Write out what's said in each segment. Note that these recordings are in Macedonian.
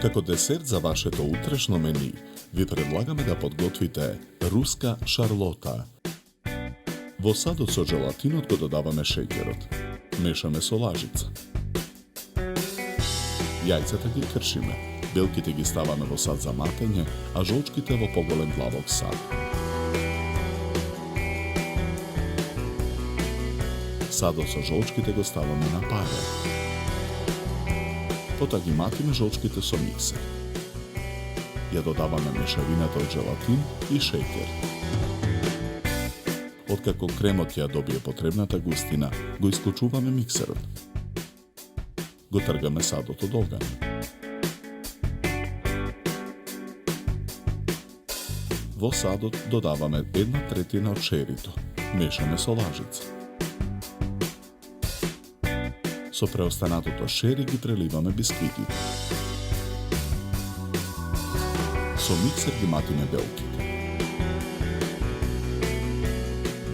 Како десерт за вашето утрешно мени, ви предлагаме да подготвите руска шарлота. Во садот со желатинот го додаваме шеќерот. Мешаме со лажица. Јајцата ги кршиме, белките ги ставаме во сад за матење, а жолчките во поголем длабок сад. Садот со жолчките го ставаме на паре. Потоа ги матиме жолчките со миксер. Ја додаваме мешавината од желатин и шеќер. Откако кремот ја добие потребната густина, го исклучуваме миксерот. Го тргаме садот од оган. Во садот додаваме 1/3 од шерито. Мешаме со лажица. Со преостанатото шери ги преливаме бисквитите. Со миксер ги матиме белките.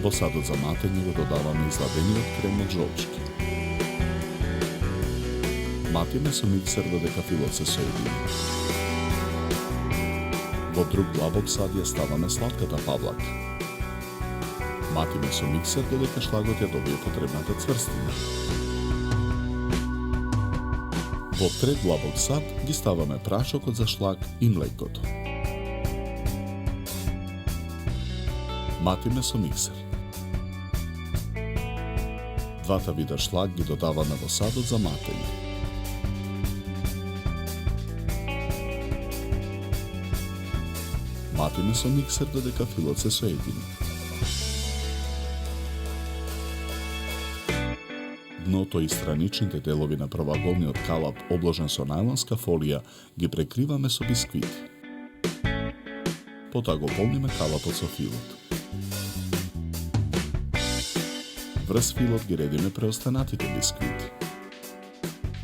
Во садот за матење го додаваме изладениот крем од жолчки. Матиме со миксер додека филот се соедини. Во друг длабок сад ја ставаме сладката павлака. Матиме со миксер додека шлагот ја добие потребната цврстина. Во трет длабок сад ги ставаме прашокот за шлаг и млекото. Матиме со миксер. Двата вида шлаг ги додаваме во садот за матење. Матиме со миксер додека филот се соедини. Дното и страничните делови на правоаголниот калап обложен со најлонска фолија ги прекриваме со бисквити. Потоа го полниме калапот со филот. Врз филот ги редиме преостанатите бисквити.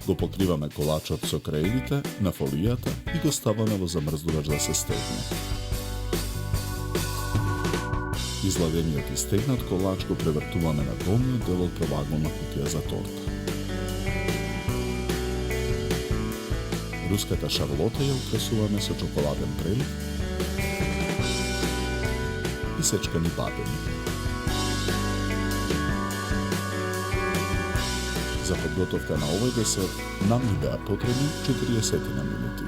Го покриваме колачот со краевите на фолијата и го ставаме во замрздувач да се стегне. Изладениот и стегнат колач го превртуваме на долниот дел од правоаголна кутија за торта. Руската шарлота ја украсуваме со чоколаден прелив и сечкани бадеми. За подготовка на овој десерт нам ни беа потребни 40 минути.